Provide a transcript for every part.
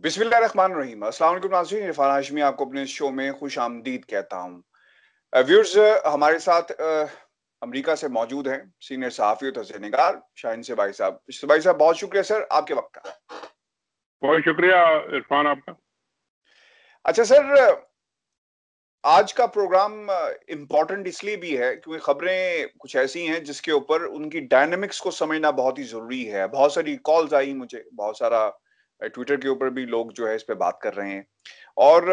बिस्मिल्लाहिर्रहमानिर्रहीम। अस्सलाम वालेकुम नाज़रीन, इरफान हाशमी आपको अपने शो में खुश आमदीद कहता हूँ। व्यूअर्स, हमारे साथ अमेरिका से मौजूद हैं सीनियर सहाफ़ी और तस्ज़ीहनिगार शाहीन से भाई साहब। भाई साहब, बहुत शुक्रिया सर आपके वक्त का। बहुत शुक्रिया इरफान आपका। अच्छा सर, आज का प्रोग्राम इम्पोर्टेंट इसलिए भी है क्योंकि खबरें कुछ ऐसी हैं जिसके ऊपर उनकी डायनामिक्स को समझना बहुत ही जरूरी है। बहुत सारी कॉल्स आई मुझे, बहुत सारा ट्विटर के ऊपर भी लोग जो है इस पे बात कर रहे हैं और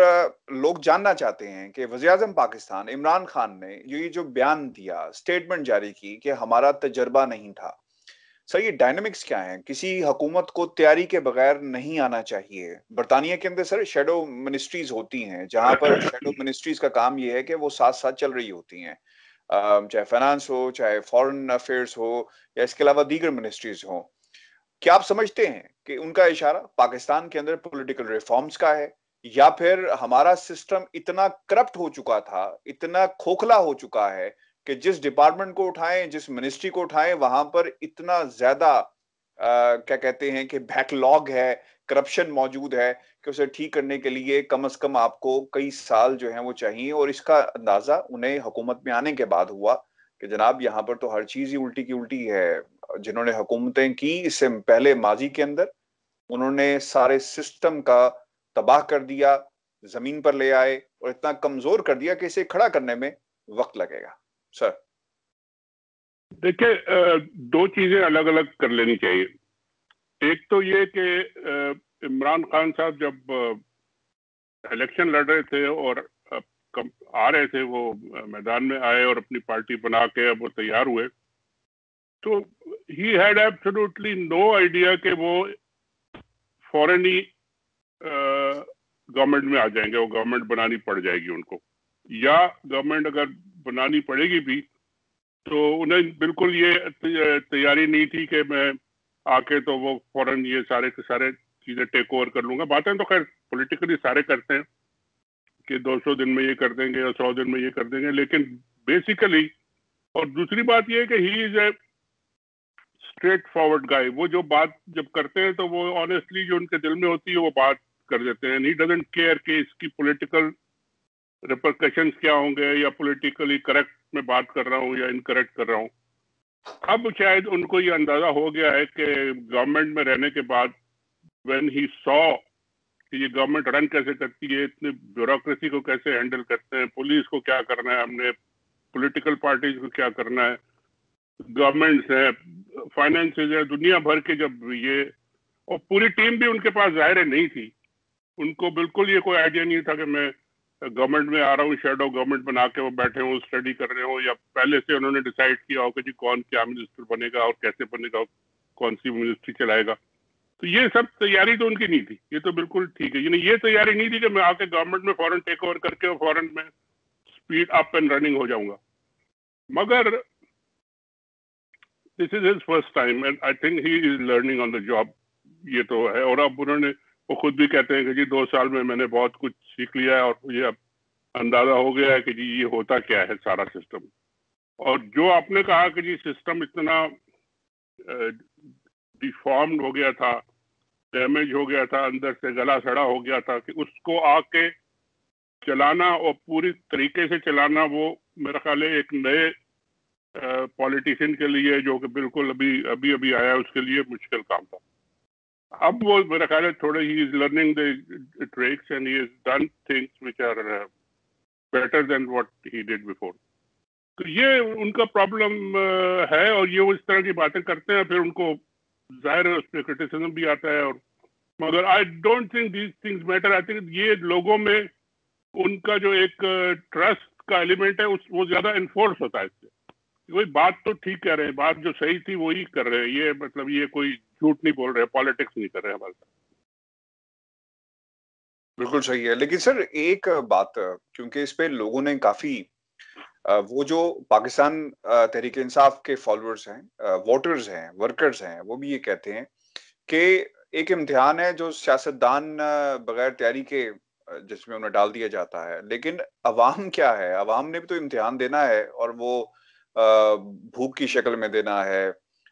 लोग जानना चाहते हैं कि वज़ीर-ए-आज़म पाकिस्तान इमरान खान ने ये जो बयान दिया, स्टेटमेंट जारी की कि हमारा तजर्बा नहीं था। सर, ये डायनामिक्स क्या है? किसी हुकूमत को तैयारी के बगैर नहीं आना चाहिए। बर्तानिया के अंदर सर शैडो मिनिस्ट्रीज होती हैं, जहां पर शैडो मिनिस्ट्रीज का काम ये है कि वो साथ साथ चल रही होती हैं, चाहे फाइनेंस हो, चाहे फॉरेन अफेयर्स हो, या इसके अलावा दीगर मिनिस्ट्रीज हो। क्या आप समझते हैं कि उनका इशारा पाकिस्तान के अंदर पॉलिटिकल रिफॉर्म्स का है, या फिर हमारा सिस्टम इतना करप्ट हो चुका था, इतना खोखला हो चुका है कि जिस डिपार्टमेंट को उठाएं, जिस मिनिस्ट्री को उठाएं, वहां पर इतना ज्यादा क्या कहते हैं कि बैकलॉग है, करप्शन मौजूद है कि उसे ठीक करने के लिए कम से कम आपको कई साल जो है वो चाहिए। और इसका अंदाजा उन्हें हुकूमत में आने के बाद हुआ कि जनाब यहाँ पर तो हर चीज ही उल्टी की उल्टी है। जिन्होंने हुकूमतें की इससे पहले माजी के अंदर, उन्होंने सारे सिस्टम का तबाह कर दिया, जमीन पर ले आए और इतना कमजोर कर दिया कि इसे खड़ा करने में वक्त लगेगा। सर देखिए, दो चीजें अलग अलग कर लेनी चाहिए। एक तो ये कि इमरान खान साहब जब इलेक्शन लड़ रहे थे और आ रहे थे, वो मैदान में आए और अपनी पार्टी बना के अब वो तैयार हुए, तो ही हैड एब्सोल्युटली नो आइडिया कि वो फौरन ही गवर्नमेंट में आ जाएंगे, वो गवर्नमेंट बनानी पड़ जाएगी उनको, या गवर्नमेंट अगर बनानी पड़ेगी भी तो उन्हें बिल्कुल ये तैयारी नहीं थी कि मैं आके तो वो फौरन ये सारे के सारे चीजें टेक ओवर कर लूंगा। बातें तो खैर पॉलिटिकली सारे करते हैं कि 200 दिन में ये कर देंगे और 100 दिन में ये कर देंगे, लेकिन बेसिकली, और दूसरी बात ये है कि he is a straightforward guy. वो जो बात जब करते हैं तो वो ऑनेस्टली जो उनके दिल में होती है वो बात कर देते हैं। ही डजंट केयर कि इसकी पॉलिटिकल रिपरकशंस क्या होंगे, या पॉलिटिकली करेक्ट में बात कर रहा हूँ या इनकरेक्ट कर रहा हूँ। अब शायद उनको ये अंदाजा हो गया है कि गवर्नमेंट में रहने के बाद, व्हेन ही सॉ कि ये गवर्नमेंट रन कैसे करती है, इतने ब्यूरोक्रेसी को कैसे हैंडल करते हैं, पुलिस को क्या करना है, हमने पॉलिटिकल पार्टीज को क्या करना है, गवर्नमेंट्स है, फाइनेंसेस है, दुनिया भर के, जब ये, और पूरी टीम भी उनके पास जाहिर है नहीं थी। उनको बिल्कुल ये कोई आइडिया नहीं था कि मैं गवर्नमेंट में आ रहा हूँ, शेडो गवर्नमेंट बना के वो बैठे हो, स्टडी कर रहे हो, या पहले से उन्होंने डिसाइड किया हो कि जी कौन क्या मिनिस्टर बनेगा और कैसे बनेगा, कौन सी मिनिस्ट्री चलाएगा। तो ये सब तैयारी तो उनकी नहीं थी, ये तो बिल्कुल ठीक है। ये तैयारी नहीं थी कि मैं आके गवर्नमेंट में फौरन टेक ओवर करके और फौरन में स्पीड अप एंड रनिंग हो जाऊंगा। मगर this is his first time and I think he is learning on the job, ये तो है। और अब उन्होंने, वो खुद भी कहते हैं कि जी 2 साल में मैंने बहुत कुछ सीख लिया है और मुझे अब अंदाजा हो गया है कि जी ये होता क्या है सारा सिस्टम। और जो आपने कहा कि जी सिस्टम इतना डिफॉर्म्ड हो गया था, डैमेज हो गया था, अंदर से गला सड़ा हो गया था, कि उसको आके चलाना और पूरी तरीके से चलाना, वो मेरा ख्याल है एक नए पॉलिटिशियन के लिए, जो कि बिल्कुल अभी अभी आया, उसके लिए मुश्किल काम था। अब वो मेरा ख्याल है थोड़े, he is learning the tricks and he has done things which are better than what he did before. तो ये उनका प्रॉब्लम है, और ये वो इस तरह की बातें करते हैं, फिर उनको जाहिर है उस पर क्रिटिसिज्म भी आता है। और मगर I don't think these things matter. I think ये लोगों में उनका जो एक ट्रस्ट का एलिमेंट है, वो ज्यादा इन्फोर्स होता है इससे। वही बात तो ठीक कह रहे हैं, बात जो सही थी वही कर रहे हैं, ये मतलब ये कोई झूठ नहीं बोल रहे, पॉलिटिक्स नहीं कर रहे हमारे साथ। बिल्कुल सही है, लेकिन सर एक बात, क्योंकि इस पे लोगों ने काफी वो जो पाकिस्तान तहरीक इंसाफ के फॉलोअर्स हैं, वोटर्स हैं, वर्कर्स हैं, वो भी ये कहते हैं कि एक इम्तिहान है जो सियासतदान बगैर तैयारी के जिसमें उन्हें डाल दिया जाता है। लेकिन अवाम क्या है? अवाम ने भी तो इम्तिहान देना है, और वो भूख की शक्ल में देना है,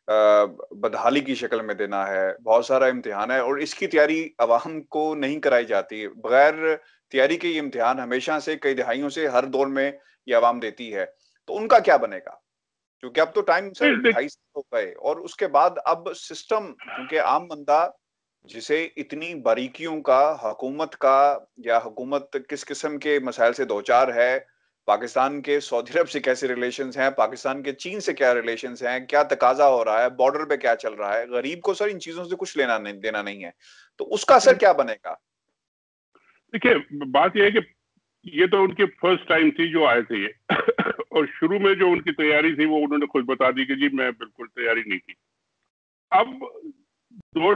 बदहाली की शक्ल में देना है, बहुत सारा इम्तिहान है और इसकी तैयारी अवाम को नहीं कराई जाती। बगैर तैयारी के ये इम्तिहान हमेशा से कई दहाइयों से हर दौर में ये अवाम देती है। तो उनका क्या बनेगा? क्योंकि अब तो टाइम सर नहीं, 2.5 साल हो गए और उसके बाद अब सिस्टम, क्योंकि आम बंदा जिसे इतनी बारीकियों का हुकूमत का या हुकूमत किस किस्म के मसाइल से दो चार है, पाकिस्तान के सऊदी अरब से कैसे रिलेशंस हैं, पाकिस्तान के चीन से क्या रिलेशंस हैं, क्या तकाजा हो रहा है, बॉर्डर पे क्या चल रहा है, गरीब को सर इन चीजों से कुछ लेना नहीं देना नहीं है। तो उसका असर क्या बनेगा? देखिए, बात यह है कि ये तो उनकी फर्स्ट टाइम थी जो आए थे ये और शुरू में जो उनकी तैयारी थी वो उन्होंने खुद बता दी कि जी मैं बिल्कुल तैयारी नहीं की। अब 2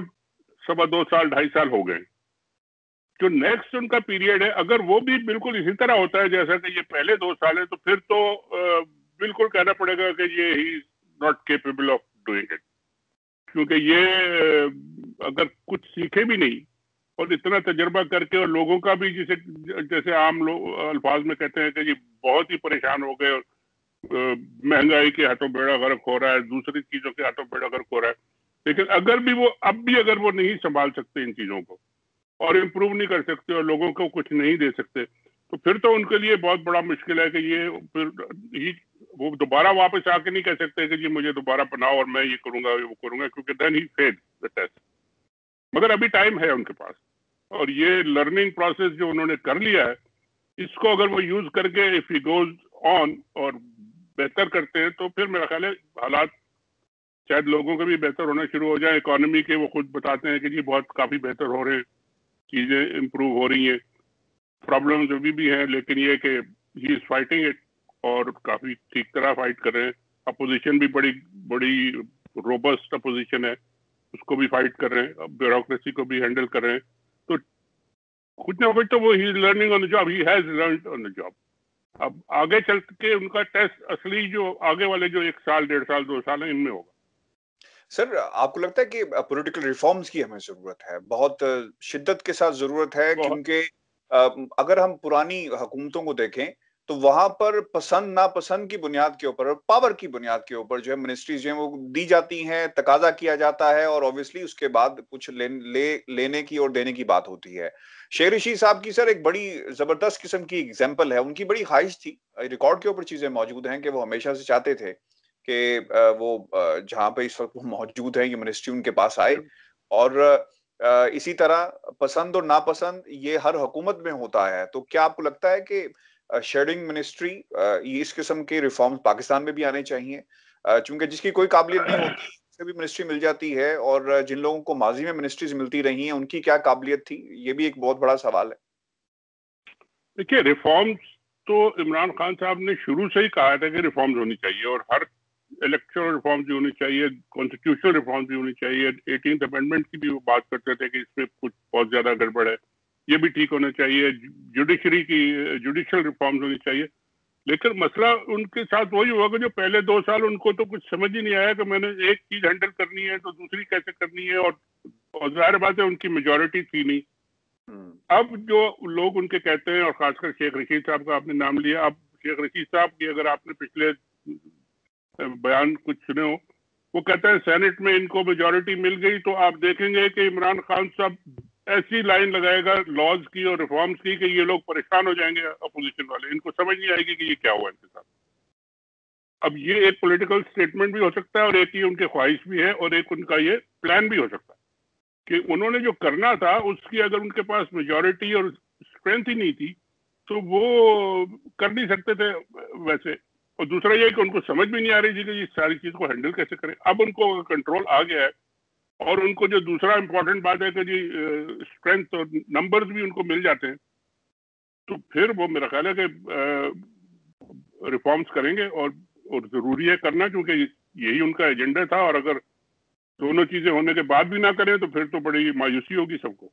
2.5 साल हो गए। जो नेक्स्ट उनका पीरियड है, अगर वो भी बिल्कुल इसी तरह होता है जैसा कि ये पहले 2 साल है, तो फिर तो बिल्कुल कहना पड़ेगा कि ये he not capable of doing it. क्योंकि ये अगर कुछ सीखे भी नहीं और इतना तजर्बा करके, और लोगों का भी जिसे जैसे आम लोग अल्फाज में कहते हैं कि जी बहुत ही परेशान हो गए और महंगाई के हाथों बेड़ा गर्क हो रहा है, दूसरी चीजों के हाथों बेड़ा गर्क हो रहा है। लेकिन अगर भी वो अब भी अगर वो नहीं संभाल सकते इन चीजों को और इम्प्रूव नहीं कर सकते और लोगों को कुछ नहीं दे सकते, तो फिर तो उनके लिए बहुत बड़ा मुश्किल है कि ये फिर वो दोबारा वापस आके नहीं कह सकते कि जी मुझे दोबारा बनाओ और मैं ये करूंगा वो करूंगा, क्योंकि then he fail the test. मगर अभी टाइम है उनके पास और ये लर्निंग प्रोसेस जो उन्होंने कर लिया है, इसको अगर वो यूज करके इफ ही गोज ऑन और बेहतर करते हैं, तो फिर मेरा ख्याल है हालात शायद लोगों के भी बेहतर होना शुरू हो जाए। इकोनॉमी के वो खुद बताते हैं कि जी बहुत काफी बेहतर हो रहे हैं, चीजें इम्प्रूव हो रही हैं। प्रॉब्लम्स अभी भी हैं, लेकिन ये कि ही इज फाइटिंग इट और काफी ठीक तरह फाइट कर रहे हैं। अपोजिशन भी बड़ी बड़ी रोबस्ट अपोजिशन है, उसको भी फाइट कर रहे हैं, ब्यूरोक्रेसी को भी हैंडल कर रहे हैं। तो कुछ ना कुछ तो वो he learning on the job, he has learned on the job. अब आगे चल के उनका टेस्ट असली जो आगे वाले जो 1 साल 1.5 साल 2 साल है इनमें होगा। सर आपको लगता है कि पॉलिटिकल रिफॉर्म्स की हमें जरूरत है, बहुत शिद्दत के साथ जरूरत है? क्योंकि अगर हम पुरानी हुकूमतों को देखें तो वहां पर पसंद नापसंद की बुनियाद के ऊपर और पावर की बुनियाद के ऊपर जो है मिनिस्ट्रीज जो है वो दी जाती हैं, तकाजा किया जाता है और ऑब्वियसली उसके बाद कुछ लेने की और देने की बात होती है। शेर रशीद साहब की सर एक बड़ी जबरदस्त किस्म की एग्जाम्पल है, उनकी बड़ी ख्वाहिश थी, रिकॉर्ड के ऊपर चीजें मौजूद हैं कि वो हमेशा से चाहते थे कि वो जहाँ पे इस वक्त वो मौजूद है ये मिनिस्ट्री उनके पास आए। और इसी तरह पसंद और नापसंद ये हर हुकूमत में होता है। तो क्या आपको लगता है कि शेडिंग मिनिस्ट्री ये इस किस्म के रिफॉर्म्स पाकिस्तान में भी आने चाहिए? चूंकि जिसकी कोई काबिलियत नहीं होती उसे भी मिनिस्ट्री मिल जाती है और जिन लोगों को माजी में मिनिस्ट्रीज मिलती रही हैं उनकी क्या काबिलियत थी, ये भी एक बहुत बड़ा सवाल है। देखिए, रिफॉर्म्स तो इमरान खान साहब ने शुरू से ही कहा था कि रिफॉर्म्स होनी चाहिए और हर इलेक्शनल रिफॉर्म्स भी होनी चाहिए, कॉन्स्टिट्यूशनल रिफॉर्म्स भी होनी चाहिए। 18th अमेंडमेंट की भी वो बात करते थे कि इसमें कुछ बहुत ज्यादा गड़बड़ है, ये भी ठीक होना चाहिए। जुडिशरी की जुडिशियल रिफॉर्म्स होनी चाहिए। लेकिन मसला उनके साथ वही हुआ कि जो पहले 2 साल उनको तो कुछ समझ ही नहीं आया कि मैंने एक चीज हैंडल करनी है तो दूसरी कैसे करनी है, और जाहिर बात है उनकी मेजोरिटी थी नहीं। अब जो लोग उनके कहते हैं, और खासकर शेख रशीद साहब का आपने नाम लिया, अब शेख रशीद साहब की अगर आपने पिछले बयान कुछ सुने हो, वो कहते हैं सेनेट में इनको मेजोरिटी मिल गई तो आप देखेंगे कि इमरान खान साहब ऐसी लाइन लगाएगा लॉज की और रिफॉर्म्स की कि ये लोग परेशान हो जाएंगे, अपोजिशन वाले, इनको समझ नहीं आएगी कि ये क्या हुआ इनके साथ। अब ये एक पॉलिटिकल स्टेटमेंट भी हो सकता है और एक ये उनकी ख्वाहिश भी है और एक उनका ये प्लान भी हो सकता है कि उन्होंने जो करना था उसकी अगर उनके पास मेजोरिटी और स्ट्रेंथ ही नहीं थी तो वो कर नहीं सकते थे वैसे। और दूसरा ये कि उनको समझ भी नहीं आ रही थी कि ये सारी चीज को हैंडल कैसे करें। अब उनको कंट्रोल आ गया है और उनको जो दूसरा इंपॉर्टेंट बात है कि जी स्ट्रेंथ और नंबर्स भी उनको मिल जाते हैं, तो फिर वो मेरा ख्याल है कि रिफॉर्म्स करेंगे और जरूरी है करना, क्योंकि यही उनका एजेंडा था। और अगर दोनों चीजें होने के बाद भी ना करें तो फिर तो बड़ी मायूसी होगी सबको।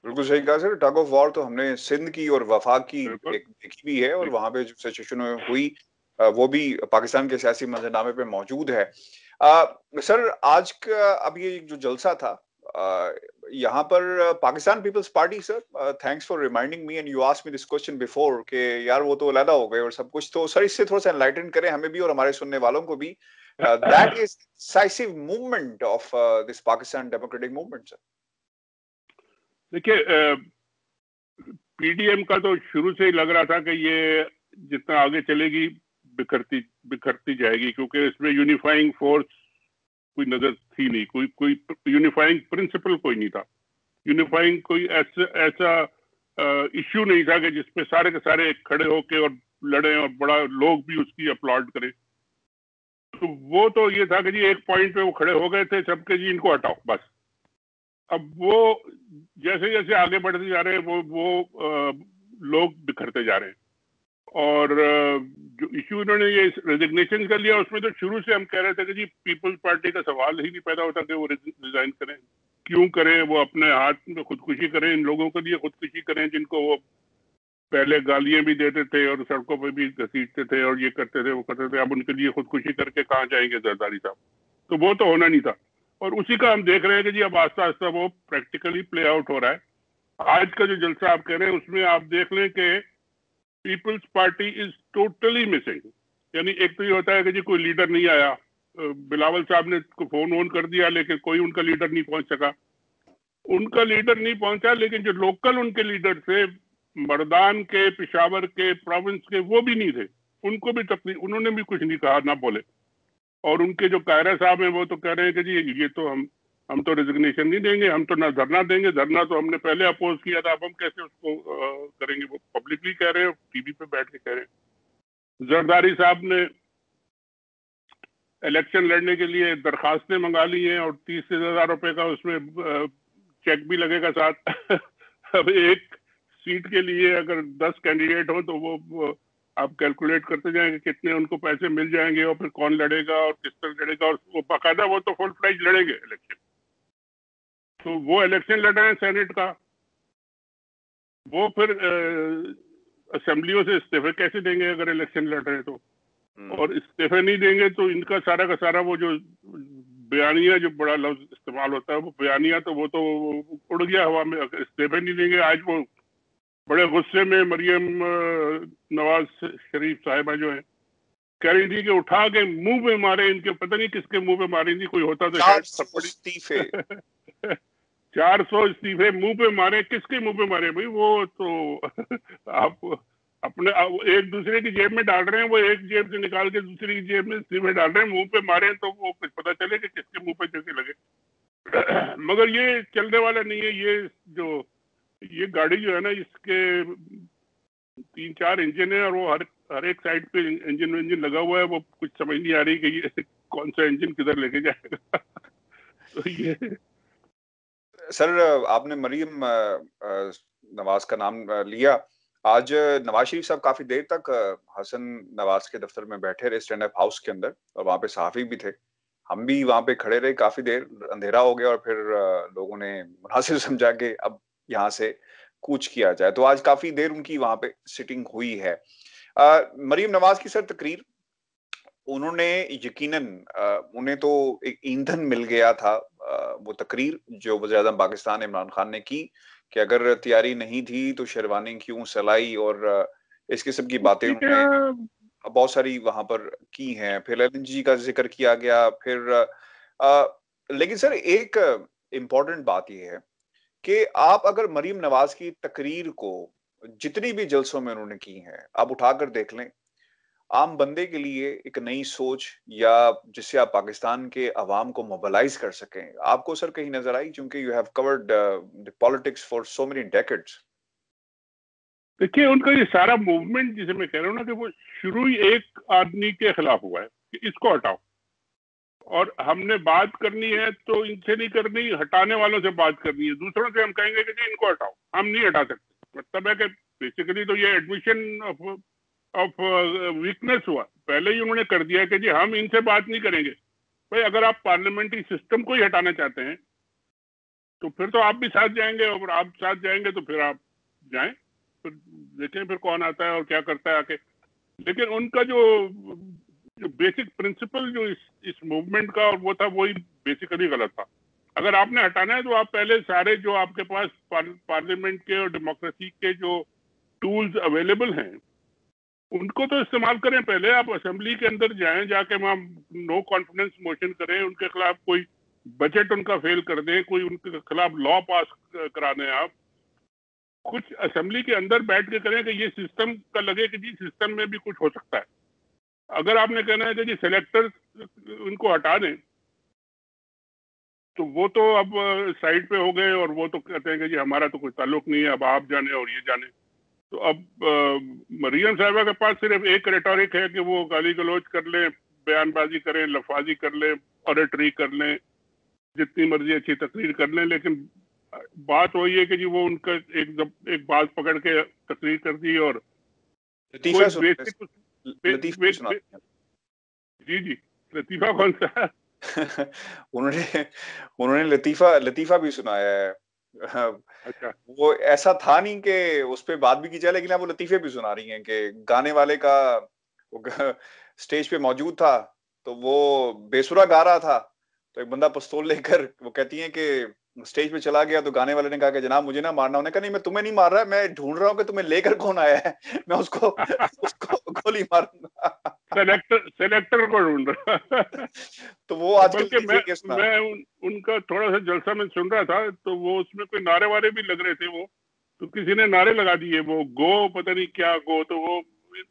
बिल्कुल सही कहा सर। टग ऑफ वॉर तो हमने सिंध की और वफाक की बिल्कुल एक देखी भी है और वहां पे जो सिचुएशन हुई वो भी पाकिस्तान के सियासी मंजरनामे पे मौजूद है। सर आज का अब ये जो जलसा था यहाँ पर Pakistan Peoples Party sir, thanks for reminding me and you asked me this question before कि यार वो तो अलग हो गए और सब कुछ, तो सर इससे थोड़ा सा एनलाइटन करें हमें भी और हमारे सुनने वालों को भी. That is decisive movement of this Pakistan democratic movement sir. देखिए, पीडीएम का तो शुरू से ही लग रहा था कि ये जितना आगे चलेगी बिखरती बिखरती जाएगी, क्योंकि इसमें यूनिफाइंग फोर्स कोई नजर थी नहीं, कोई यूनिफाइंग प्रिंसिपल कोई नहीं था, यूनिफाइंग कोई ऐसा इश्यू नहीं था कि जिसपे सारे के सारे खड़े होके और लड़े और बड़ा लोग भी उसकी अपलॉड करें. तो वो तो ये था कि जी एक पॉइंट पे वो खड़े हो गए थे सबके, जी इनको हटाओ बस. अब वो जैसे जैसे आगे बढ़ते जा रहे हैं वो लोग बिखरते जा रहे हैं. और जो इश्यू इन्होंने ये रेजिग्नेशन कर लिया, उसमें तो शुरू से हम कह रहे थे कि जी पीपल्स पार्टी का सवाल ही नहीं पैदा होता कि वो रिजाइन करें. क्यों करें? वो अपने हाथ में खुदकुशी करें, इन लोगों के लिए खुदकुशी करें जिनको वो पहले गालियां भी देते थे और सड़कों पर भी घसीटते थे और ये करते थे वो करते थे. अब उनके लिए खुदकुशी करके कहाँ जाएंगे जरदारी साहब? तो वो तो होना नहीं था. और उसी का हम देख रहे हैं कि जी अब आस्ता आस्ता वो प्रैक्टिकली प्ले आउट हो रहा है. आज का जो जलसा आप कह रहे हैं उसमें आप देख लें कि Peoples Party is totally missing. यानी एक तो ये होता है कि जी कोई लीडर नहीं आया, बिलावल साहब ने फोन वोन कर दिया लेकिन कोई उनका लीडर नहीं पहुंच सका. उनका लीडर नहीं पहुंचा, लेकिन जो लोकल उनके लीडर थे मर्दान के, पिशावर के, प्रोविंस के, वो भी नहीं थे. उनको भी तकलीफ, उन्होंने भी कुछ नहीं कहा, ना बोले. और उनके जो कायरा साहब हैं वो तो कह रहे हैं कि जी ये तो हम तो रेजिग्नेशन नहीं देंगे, हम तो ना धरना देंगे, धरना तो हमने पहले अपोज किया था, अब हम कैसे उसको करेंगे. वो पब्लिकली कह रहे हैं, टीवी पे बैठ के कह रहे हैं. जरदारी साहब ने इलेक्शन लड़ने के लिए दरखास्तें मंगा ली हैं और 30,000 रुपए का उसमें चेक भी लगेगा साथ. अब एक सीट के लिए अगर 10 कैंडिडेट हो तो वो आप कैलकुलेट करते जाएंगे कितने उनको पैसे मिल जाएंगे और फिर कौन लड़ेगा और किस तरह लड़ेगा. और वो बाकायदा वो तो फुल फ्लैज लड़ेंगे इलेक्शन. तो वो इलेक्शन लड़ रहे हैं सेनेट का, वो फिर असेंबलियों से इस्तीफे कैसे देंगे अगर इलेक्शन लड़ रहे हैं तो. और इस्तीफे नहीं देंगे तो इनका सारा का सारा वो जो बयानिया, जो बड़ा लफ्ज इस्तेमाल होता है वो बयानिया, तो वो तो उड़ गया हवा में. अगर इस्तीफे नहीं देंगे, आज वो बड़े गुस्से में मरियम नवाज शरीफ साहिबा जो है कह रही थी कि उठा के मुंह पे मारे इनके, पता नहीं किसके मुंह पे मारी थी, कोई होता तो शायद थप्पड़ी. 400 इस्तीफे मुंह पे मारे, किसके मुंह पे मारे भाई? वो तो आप अपने एक दूसरे की जेब में डाल रहे हैं, वो एक जेब से निकाल के दूसरी की जेब में इस्तीफे डाल रहे हैं, मुंह पे मारे तो वो कुछ पता चले कि किसके मुंह पे कैसे लगे. मगर ये चलने वाला नहीं है. ये गाड़ी जो है ना, इसके 3-4 इंजन है और वो हर एक साइड पे इंजन लगा हुआ है. वो कुछ समझ नहीं आ रही कि ये कौन सा इंजन किधर लेके जाएगा. तो ये सर, आपने मरियम नवाज का नाम लिया. आज नवाज शरीफ साहब काफी देर तक हसन नवाज के दफ्तर में बैठे रहे, स्टैंड अप हाउस के अंदर, और वहां पे सहाफी भी थे. हम भी वहां पे खड़े रहे काफी देर. अंधेरा हो गया और फिर लोगों ने मुनासिब समझा कि अब यहाँ से कूच किया जाए. तो आज काफी देर उनकी वहां पे सिटिंग हुई है. मरियम नवाज की सर तकरीर, उन्होंने यकीनन उन्हें तो एक ईंधन मिल गया था. वो तकरीर जो वज़ीर-ए-आज़म पाकिस्तान इमरान खान ने की कि अगर तैयारी नहीं थी तो शेरवानी क्यों सलाई, और इस किस्म की बातें उन्होंने बहुत सारी वहां पर की हैं. फिर एलएनजी का जिक्र किया गया. फिर लेकिन सर एक इम्पोर्टेंट बात यह है कि आप अगर मरियम नवाज की तकरीर को जितनी भी जलसों में उन्होंने की हैं आप उठाकर देख लें, आम बंदे के लिए एक नई सोच या जिससे आप पाकिस्तान के अवाम को मोबिलाइज कर सकें, आपको सर कहीं नजर आई? क्योंकि you have covered the politics for so many decades. देखिए, उनका ये सारा मूवमेंट जिसे मैं कह रहा हूँ ना कि वो शुरू ही एक आदमी के खिलाफ हुआ है कि इसको हटाओ, और हमने बात करनी है तो इनसे नहीं करनी, हटाने वालों से बात करनी है. दूसरों से हम कहेंगे कि जी इनको हटाओ, हम नहीं हटा सकते. मतलब है कि बेसिकली तो ये एडमिशन ऑफ वीकनेस हुआ. पहले ही उन्होंने कर दिया कि जी हम इनसे बात नहीं करेंगे. भाई अगर आप पार्लियामेंट्री सिस्टम को ही हटाना चाहते हैं तो फिर तो आप भी साथ जाएंगे, और आप साथ जाएंगे तो फिर आप जाएं, फिर देखें फिर कौन आता है और क्या करता है आके. लेकिन उनका जो बेसिक प्रिंसिपल जो इस मूवमेंट का, और वो था, वही बेसिकली गलत था. अगर आपने हटाना है तो आप पहले सारे जो आपके पास पार्लियामेंट के और डेमोक्रेसी के जो टूल्स अवेलेबल हैं उनको तो इस्तेमाल करें। पहले आप असेंबली के अंदर जाएं, जाके वहां नो कॉन्फिडेंस मोशन करें, उनके खिलाफ कोई बजट उनका फेल कर दें, कोई उनके खिलाफ लॉ पास करा दें। आप कुछ असेंबली के अंदर बैठ के करें कि ये सिस्टम का लगे कि जी सिस्टम में भी कुछ हो सकता है। अगर आपने कहना है कि जी सिलेक्टर्स उनको हटा दें तो वो तो अब साइड पे हो गए और वो तो कहते हैं कि जी हमारा तो कोई ताल्लुक नहीं है, अब आप जाने और ये जाने। तो अब मरियम साहिबा के पास सिर्फ एक रेटोरिक है कि वो गाली गलौज कर लें, बयानबाजी करें, लफाजी कर लें, ऑरेटरी कर लें, जितनी मर्जी अच्छी तकरीर कर लें, लेकिन बात वही है कि जी वो उनका एक बात पकड़ के तकरीर कर दी और लतीफा कोई बेसिक जी जी लतीफा कौन सा उन्होंने उन्होंने लतीफा भी सुनाया है। अच्छा वो ऐसा था नहीं कि उस पे बात भी की जाए, लेकिन आप वो लतीफे भी सुना रही हैं कि गाने वाले का स्टेज पे मौजूद था तो वो बेसुरा गा रहा था, तो एक बंदा पिस्तौल लेकर, वो कहती है कि स्टेज पे चला गया तो गाने वाले ने कहा कि जनाब मुझे ना मारना। उन्होंने कहा नहीं मैं तुम्हें नहीं मार रहा, मैं ढूंढ रहा हूँ कि तुम्हें लेकर कौन आया है, मैं उसको उसको गोली मारूंगा। सेलेक्टर को ढूंढ रहा तो वो आजकल बल्कि लतीफे के सुना। मैं उनका थोड़ा सा जलसा में सुन रहा था तो वो उसमें कोई नारे वारे भी लग रहे थे। वो तो किसी ने नारे लगा दिए, वो गो पता नहीं क्या गो, तो वो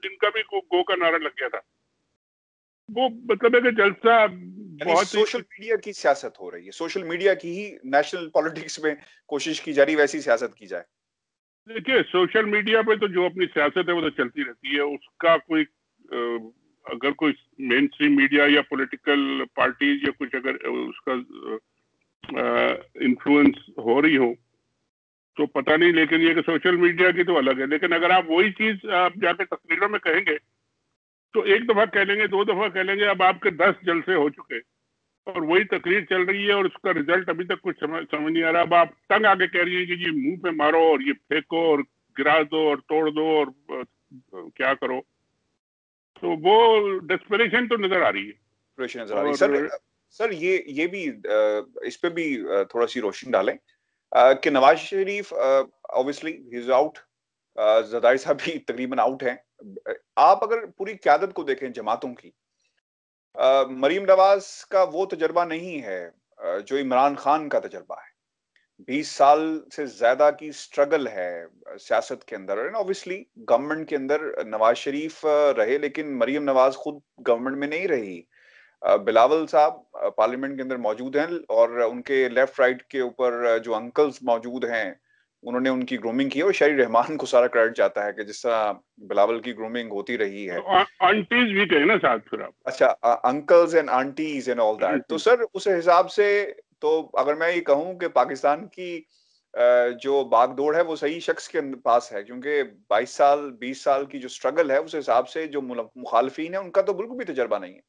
इनका भी गो का नारा लग गया था। वो मतलब है कि जलसा यानी बहुत ही सोशल मीडिया की सियासत हो रही है, सोशल मीडिया की ही नेशनल पॉलिटिक्स में कोशिश की जा रही वैसी सियासत की जाए। देखिए सोशल मीडिया पे तो जो अपनी सियासत है वो तो चलती रहती है। उसका कोई अगर कोई मेन स्ट्रीम मीडिया या पॉलिटिकल पार्टीज या कुछ अगर उसका इन्फ्लुएंस हो रही हो तो पता नहीं, लेकिन ये कि सोशल मीडिया की तो अलग है। लेकिन अगर आप वही चीज आप जाकर तकरीरों में कहेंगे तो एक दफा कह लेंगे, दो दफा कह लेंगे, अब आपके 10 जलसे हो चुके और वही तकरीर चल रही है और उसका रिजल्ट अभी तक कुछ समझ नहीं आ रहा। अब आप तंग आके कह रही है कि जी मुंह पे मारो और ये फेंको और गिरा दो और तोड़ दो और क्या करो, तो वो डेस्परेशन तो नजर आ रही है। प्रेशर नजर आ रही। और सर ये भी इस पे भी थोड़ा सी रोशनी डालें कि Nawaz Sharif obviously he is out, Zardari साहब भी तकरीबन आउट हैं। आप अगर पूरी क्यादत को देखें जमातों की, मरीम नवाज का वो तजर्बा नहीं है जो इमरान खान का तजर्बा है। 20 साल से ज्यादा की स्ट्रगल है सियासत के अंदर, एंड ऑब्वियसली गवर्नमेंट के अंदर नवाज शरीफ रहे, लेकिन मरीम नवाज खुद गवर्नमेंट में नहीं रही। बिलावल साहब पार्लियामेंट के अंदर मौजूद हैं और उनके लेफ्ट राइट के ऊपर जो अंकल्स मौजूद हैं उन्होंने उनकी ग्रूमिंग की, और शहरी रहमान को सारा क्रेडिट जाता है कि जिस तरह बिलावल की ग्रूमिंग होती रही है। आंटीज भी कहे ना साथ फिर आप। अच्छा, uncles and aunties and all that. तो सर उस हिसाब से तो अगर मैं ये कहूं कि पाकिस्तान की जो बागडोर है वो सही शख्स के पास है, क्योंकि 22 साल 20 साल की जो स्ट्रगल है उस हिसाब से जो मुखालफीन है उनका तो बिल्कुल भी तजर्बा नहीं है।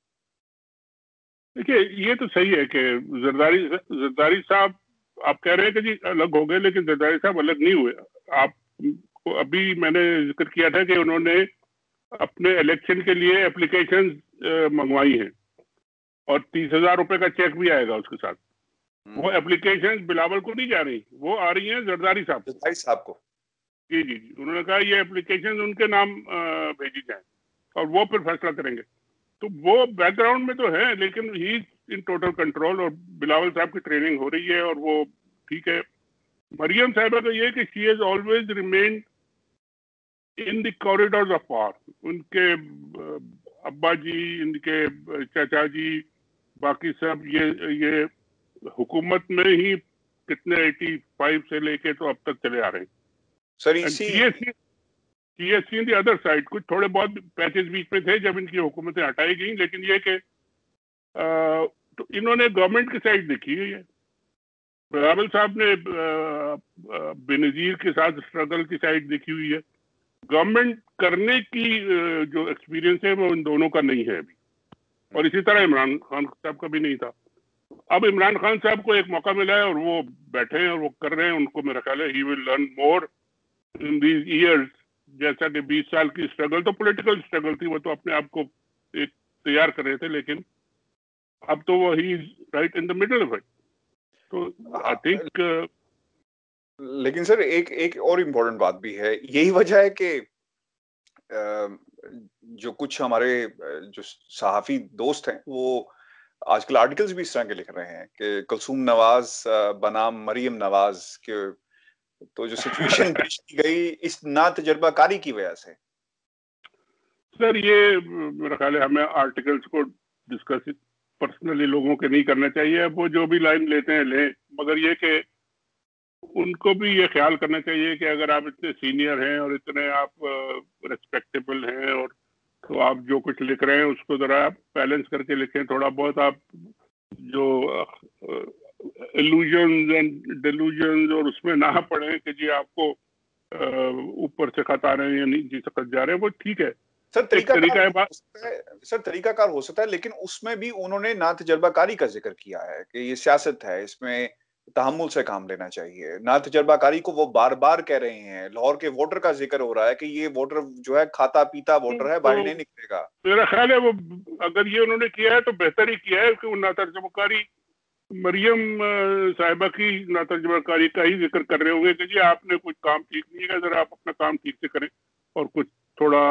देखिए ये तो सही है कि जरदारी साहब आप कह रहे हैं कि जी अलग हो गए, लेकिन जरदारी साहब अलग नहीं हुए। आप अभी मैंने जिक्र किया था कि उन्होंने अपने इलेक्शन के लिए एप्लीकेशन मंगवाई हैं और 30,000 रुपए का चेक भी आएगा उसके साथ। वो एप्लीकेशन बिलावल को नहीं जा रही, वो आ रही है जरदारी साहब को। जी जी जी, उन्होंने कहा ये एप्लीकेशन उनके नाम भेजी जाए और वो फिर फैसला करेंगे। तो वो बैकग्राउंड में तो है, लेकिन ही इन टोटल कंट्रोल और बिलावल साहब की ट्रेनिंग हो रही है और वो ठीक है। मरियम साहिबा का ये कि she has always remained in the corridors of power. उनके अब्बा जी, इनके चाचा जी, बाकी सब ये हुकूमत में ही कितने 85 से लेके तो अब तक चले आ रहे हैं। सर एंड इसी she has seen the other side. कुछ थोड़े बहुत पैचेस बीच में थे जब इनकी हुकूमतें हटाई गई, लेकिन ये कि तो इन्होंने गवर्नमेंट की साइड देखी है। ये बिलावल साहब ने बेनजीर के साथ स्ट्रगल की साइड देखी हुई है। गवर्नमेंट करने की जो एक्सपीरियंस है वो इन दोनों का नहीं है अभी, और इसी तरह इमरान खान साहब का भी नहीं था। अब इमरान खान साहब को एक मौका मिला है और वो बैठे हैं और वो कर रहे हैं। उनको मेरा ख्याल है he will learn more in these years. जैसा कि 20 साल की स्ट्रगल तो पॉलिटिकल स्ट्रगल थी, वो तो अपने आप को एक तैयार कर रहे थे, लेकिन अब तो वो he right in the middle of it. तो आई थिंक लेकिन सर एक और इम्पोर्टेंट बात भी है, यही वजह है कि जो कुछ हमारे जो सहाफ़ी दोस्त हैं, वो आजकल आर्टिकल्स भी इस तरह के लिख रहे हैं कि कुलसूम नवाज़ बनाम मरियम नवाज़ के तो जो सिचुएशन पेश की गई इस ना तजुर्बाकारी की वजह से। सर ये मेरा ख्याल है हमें आर्टिकल्स को डिस्कस पर्सनली लोगों के नहीं करना चाहिए। वो जो भी लाइन लेते हैं लें, मगर ये कि उनको भी ये ख्याल करना चाहिए कि अगर आप इतने सीनियर हैं और इतने आप रिस्पेक्टेबल हैं, और तो आप जो कुछ लिख रहे हैं उसको जरा आप बैलेंस करके लिखें। थोड़ा बहुत आप जो इल्यूजन्स एंड डिल्यूजन्स और उसमें ना पड़े कि जी आपको ऊपर से खत आ रहे हैं या नीचे से खत जा रहे हैं, वो ठीक है। सर एक तरीका है बात। तरीकाकार हो सकता है, लेकिन उसमें भी उन्होंने ना तजर्बाकारी का जिक्र किया है कि ये सियासत है, इसमें तहम्मुल से काम लेना चाहिए। ना तजर्बाकारी को वो बार-बार कह रहे हैं। लाहौर के वोटर का जिक्र हो रहा है कि ये वोटर जो है खाता-पीता वोटर है, तो बाहर नहीं निकलेगा। मेरा ख्याल है वो अगर ये उन्होंने किया है तो बेहतर ही किया है कि वो ना तर्जमाकारी मरियम साहिबा की ना तर्जमाकारी का ही जिक्र कर रहे होंगे कि जी आपने कुछ काम ठीक नहीं किया, अगर आप अपना काम ठीक से करें और कुछ थोड़ा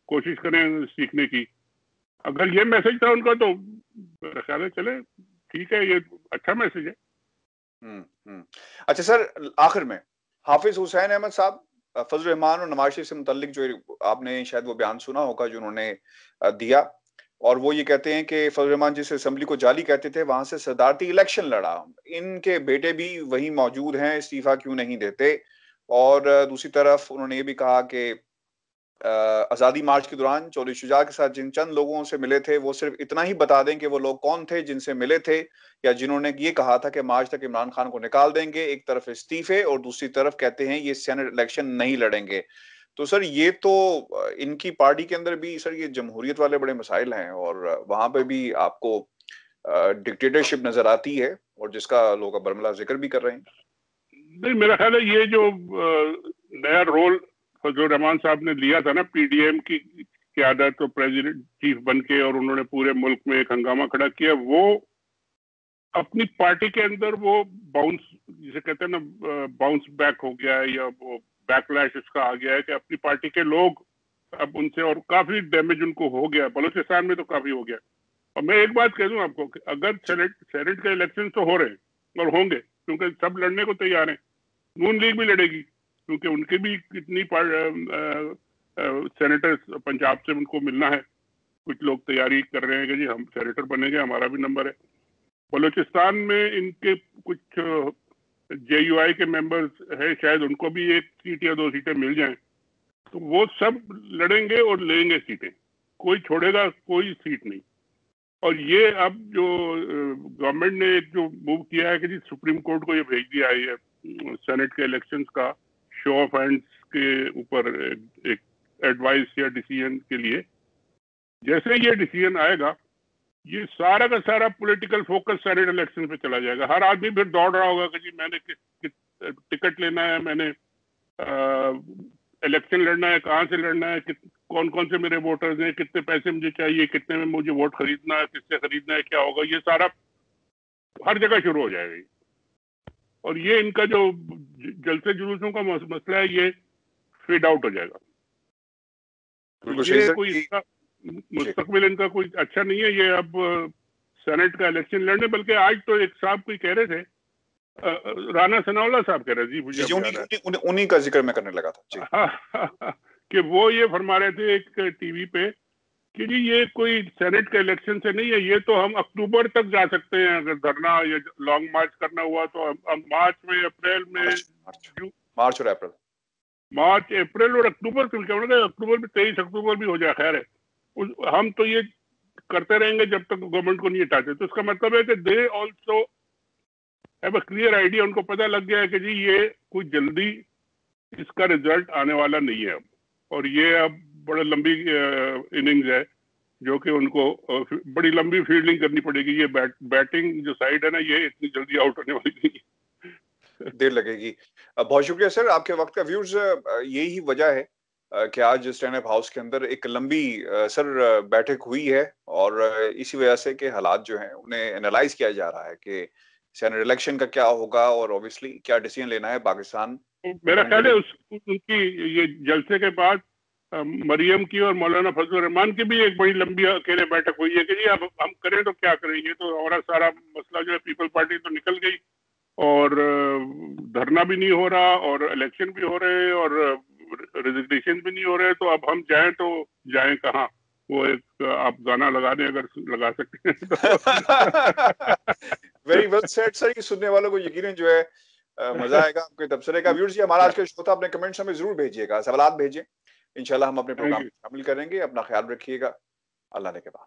कोशिश करें सीखने की। अगर ये मैसेज था उनका तो मेरा ख्याल है चले ठीक है, ये अच्छा मैसेज है। अच्छा सर, आखिर में हाफिज हुसैन अहमद साहब, फजल रहमान और नवाज शरीफ से मुतल्लिक जो आपने शायद वो बयान सुना होगा जो उन्होंने दिया, और वो ये कहते हैं कि फजल रहमान जिस असेंबली को जाली कहते थे वहां से सदारती इलेक्शन लड़ा, इनके बेटे भी वहीं मौजूद हैं, इस्तीफा क्यों नहीं देते। और दूसरी तरफ उन्होंने ये भी कहा कि आज़ादी मार्च के दौरान चौधरी शुजात के साथ जिन चंद लोगों से मिले थे, वो सिर्फ इतना ही बता दें कि वो लोग कौन थे जिनसे मिले थे, या जिन्होंने ये कहा था कि मार्च तक इमरान खान को निकाल देंगे। एक तरफ इस्तीफे और दूसरी तरफ कहते हैं ये सेनेट इलेक्शन नहीं लड़ेंगे। तो सर ये तो इनकी पार्टी के अंदर भी सर ये जमहूरियत वाले बड़े मसाइल हैं, और वहां पे भी आपको डिक्टेटरशिप नजर आती है, और जिसका लोग बरमला जिक्र भी कर रहे हैं। नहीं, मेरा ख्याल है ये जो नया रोल फजल रहमान साहब ने लिया था ना पीडीएम की क़यादत तो प्रेसिडेंट चीफ बन के, और उन्होंने पूरे मुल्क में एक हंगामा खड़ा किया, वो अपनी पार्टी के अंदर वो बाउंस जिसे कहते हैं ना बाउंस बैक हो गया है, या वो बैकलैश इसका आ गया है कि अपनी पार्टी के लोग अब उनसे, और काफी डैमेज उनको हो गया बलूचिस्तान में तो काफी हो गया। और मैं एक बात कह दूं आपको कि अगर सेनेट के इलेक्शन तो हो रहे हैं और होंगे, क्योंकि सब लड़ने को तैयार हैं। नून लीग भी लड़ेगी क्योंकि उनके भी कितनी सेनेटर्स पंजाब से उनको मिलना है। कुछ लोग तैयारी कर रहे हैं कि जी हम सेनेटर बनेंगे, हमारा भी नंबर है। बलूचिस्तान में इनके कुछ जेयूआई के मेंबर्स है, शायद उनको भी एक सीट या 2 सीटें मिल जाएं, तो वो सब लड़ेंगे और लेंगे सीटें, कोई छोड़ेगा कोई सीट नहीं। और ये अब जो गवर्नमेंट ने एक जो मूव किया है कि जी सुप्रीम कोर्ट को ये भेज दिया है ये सेनेट के इलेक्शंस का शो ऑफ हैंड्स के ऊपर एक एडवाइस या डिसीजन के लिए। जैसे ये डिसीजन आएगा, ये सारा का सारा पॉलिटिकल फोकस सेनेट इलेक्शन पे चला जाएगा। हर आदमी फिर दौड़ रहा होगा कि जी मैंने किस टिकट लेना है, मैंने इलेक्शन लड़ना है, कहाँ से लड़ना है, कौन कौन से मेरे वोटर्स हैं, कितने पैसे मुझे चाहिए, कितने में मुझे वोट खरीदना है, किससे खरीदना है, क्या होगा, ये सारा हर जगह शुरू हो जाएगा। और ये इनका जो जलसे जुलूसों का मसला है ये फेड आउट हो जाएगा। तो ये कोई इसका मुस्तकबिल इनका कोई अच्छा नहीं है ये अब सेनेट का इलेक्शन लड़ने। बल्कि आज तो एक साहब कोई कह रहे थे, राना सनाउल्लाह साहब कह रहे थे, मुझे उन्हीं का जिक्र मैं करने लगा था जी। कि वो ये फरमा रहे थे एक टीवी पे कि जी ये कोई सेनेट के इलेक्शन से नहीं है, ये तो हम अक्टूबर तक जा सकते हैं अगर धरना या लॉन्ग मार्च करना हुआ तो हम मार्च में, अप्रैल में, मार्च और अप्रैल, मार्च अप्रैल और अक्टूबर, अक्टूबर में 23 अक्टूबर भी हो जाए, खैर है। हम तो ये करते रहेंगे जब तक गवर्नमेंट को नहीं हटाते। तो इसका मतलब है कि they also have a clear idea, उनको पता लग गया है कि जी ये कोई जल्दी इसका रिजल्ट आने वाला नहीं है अब, और ये अब बड़ा लंबी इनिंग्स है जो कि उनको बड़ी लंबी फील्डिंग करनी पड़ेगी। ये बैटिंग जो साइड है ना, ये इतनी जल्दी आउट होने वाली नहीं है, देर लगेगी। बहुत शुक्रिया सर आपके वक्त का। व्यूअर्स, यही वजह है कि आज स्टैंड अप हाउस के अंदर एक लंबी सर बैठक हुई है, और इसी वजह से कि हालात जो हैं उन्हें एनालाइज किया जा रहा है कि सेनेट इलेक्शन का क्या होगा और ऑब्वियसली क्या डिसीजन लेना है पाकिस्तान। मेरा ख्याल है उनकी ये जलसे के बाद मरियम की और मौलाना फजल रहमान की भी एक बड़ी लंबी अकेले बैठक हुई है कि जी अब हम करें तो क्या करें, ये तो हमारा सारा मसला जो है पीपल पार्टी तो निकल गई और धरना भी नहीं हो रहा और इलेक्शन भी हो रहे और रेजिग्नेशन भी नहीं हो रहे, तो अब हम जाएं तो जाएं कहाँ। वो एक आप गाना लगा दें अगर लगा सकते हैं तो। वेरी वेल सेड सर, ये सुनने वालों को यकीनन जो है मजा आएगा आपके तबसरे का। व्यूअर्स, ये हमारा आज का शो था, अपने कमेंट्स हमें जरूर भेजिएगा, सवालात भेजें, इंशाल्लाह हम अपने प्रोग्राम में शामिल करेंगे। अपना ख्याल रखिएगा, अल्लाह ने के बाद।